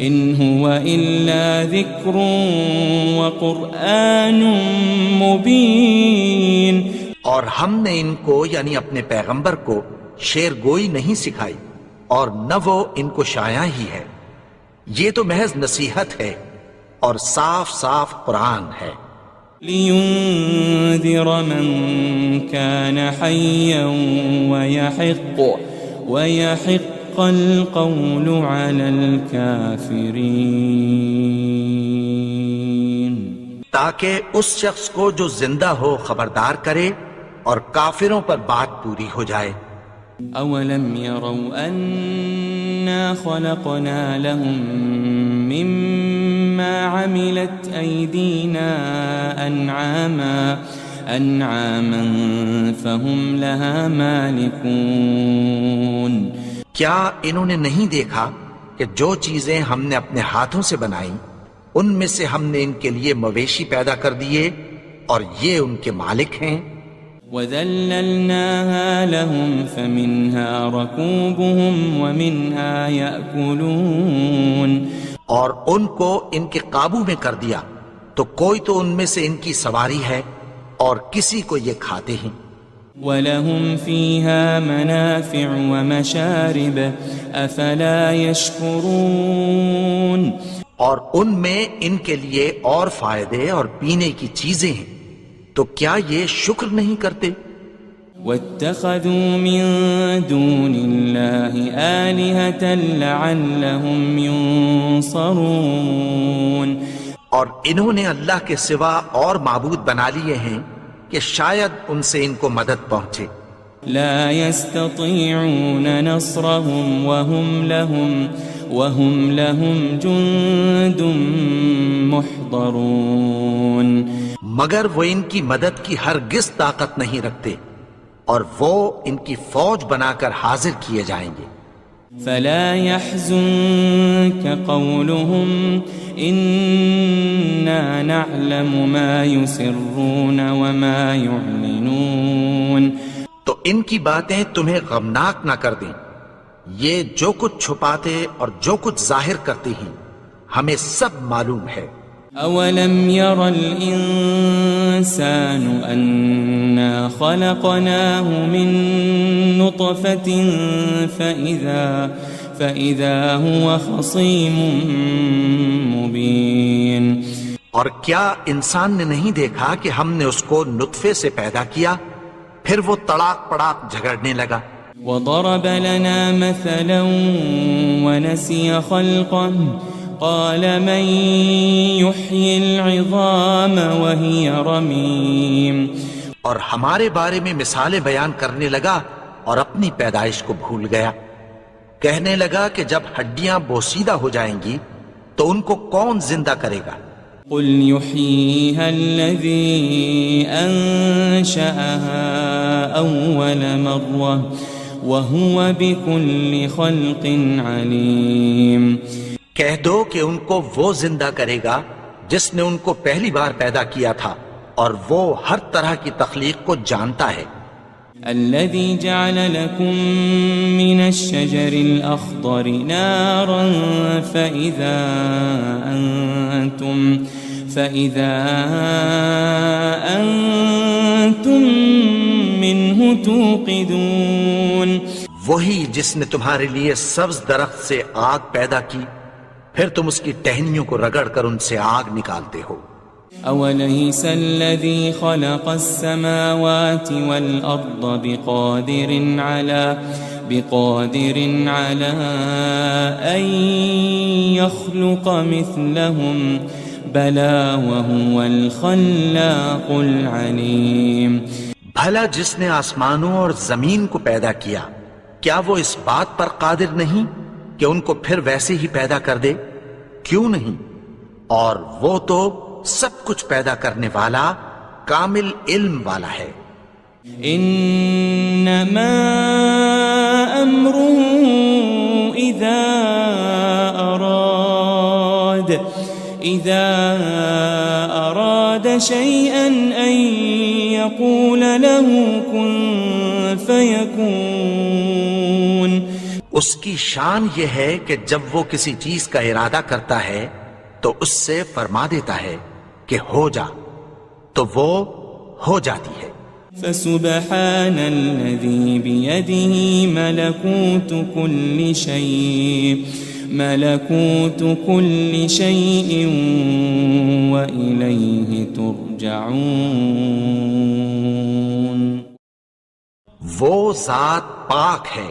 إِنْ هُوَ إِلَّا ذِكْرٌ وَقُرْآنٌ مُبِينٌ.
اور ہم نے ان کو یعنی اپنے پیغمبر کو شعر گوئی نہیں سکھائی اور نہ وہ ان کو شایع ہی ہے. یہ تو محض نصیحت ہے اور صاف صاف قرآن ہے.
لِيُنذِرَ مَن كَانَ حَيًّا وَيَحِقَّ الْقَوْلُ عَلَى الْكَافِرِينَ.
تاکہ اس شخص کو جو زندہ ہو خبردار کرے اور کافروں پر بات پوری ہو جائے.
أَوَلَمْ يَرَوْا أَنَّا خَلَقْنَا لَهُم مِّمَّا عَمِلَتْ أَيْدِينَا أَنْعَامًا فَهُمْ لَهَا مَالِكُونَ.
کیا انہوں نے نہیں دیکھا کہ جو چیزیں ہم نے اپنے ہاتھوں سے بنائیں ان میں سے ہم نے ان کے لیے مویشی پیدا کر دیے اور یہ ان کے مالک ہیں.
وَذَلَّلْنَاهَا لَهُمْ فَمِنْهَا رَكُوبُهُمْ وَمِنْهَا يَأْكُلُونَ. اور ان کو ان کے قابو میں کر دیا تو کوئی تو ان میں سے ان کی سواری ہے اور کسی کو یہ کھاتے ہیں. وَلَهُمْ فِيهَا مَنَافِعُ وَمَشَارِبُ أَفَلَا يَشْكُرُونَ.
اور ان میں ان کے لیے اور فائدے اور پینے کی چیزیں ہیں، تو کیا یہ شکر نہیں کرتے؟
وَاتَّخَذُوا مِن دُونِ اللَّهِ آلِهَةً لَعَلَّهُمْ يُنصَرُونَ. اور انہوں نے اللہ کے سوا اور معبود بنا لیے ہیں کہ شاید ان سے ان کو مدد پہنچے. لا يستطيعون نصرهم وهم لهم جند محضرون.
مگر وہ ان کی مدد کی ہرگز طاقت نہیں رکھتے اور وہ ان کی فوج بنا کر حاضر کیے جائیں گے.
فلا يحزنك قولهم إنا نعلم ما يسرون وما يعلنون.
تو ان کی باتیں تمہیں غمناک نہ کر دیں. یہ جو کچھ چھپاتے اور جو کچھ ظاہر کرتی ہیں ہمیں سب معلوم ہے.
أولم ير الإنسان أنا خلقناه من نطفة فإذا هو خصيم مبين.
اور کیا انسان نے نہیں دیکھا کہ ہم نے اس کو نطفے سے پیدا کیا پھر وہ تڑاک پڑاک جھگڑنے لگا.
وضرب لنا مثلا ونسي خلقه قال من يحيي العظام وهي رميم.
اور ہمارے بارے میں مثالیں بیان کرنے لگا اور اپنی پیدائش کو بھول گیا. کہنے لگا کہ جب ہڈیاں بوسیدہ ہو جائیں گی تو ان کو کون زندہ کرے گا؟
قل يحييها الذي أنشأها أول مرة وهو بكل خلق عليم.
کہہ دو کہ ان کو وہ زندہ کرے گا جس نے ان کو پہلی بار پیدا کیا تھا اور وہ ہر طرح کی تخلیق کو جانتا ہے.
الذي جعل لكم من الشجر الأخضر نارا فإذا أنتم منه توقدون.
وہی جس نے تمہارے لیے سبز درخت سے آگ پیدا کی پھر تم اس کی ٹہنیوں کو رگڑ کر ان سے آگ نکالتے ہو.
أوليس الذي خلق السماوات والأرض بقادر على أن يخلق مثلهم بلى وهو الخلاق العليم.
بھلا جس نے آسمانوں اور زمین کو پیدا کیا کیا وہ اس بات پر قادر نہیں کہ ان کو پھر ویسے ہی پیدا کر دے؟ کیوں نہیں؟ اور وہ تو سب کچھ پیدا کرنے والا کامل علم والا ہے.
انما امره اذا اراد شيئا ان يقول له كن فيكون.
اس کی شان یہ ہے کہ جب وہ کسی چیز کا ارادہ کرتا ہے تو اس سے فرما دیتا ہے کہ ہو جا تو وہ ہو جاتی ہے.
فسبحان الذي بيده ملكوت كل شيء وإليه ترجعون.
وہ ذات پاک ہے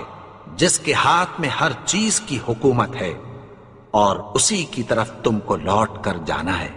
جس کے ہاتھ میں ہر چیز کی حکومت ہے اور اسی کی طرف تم کو لوٹ کر جانا ہے.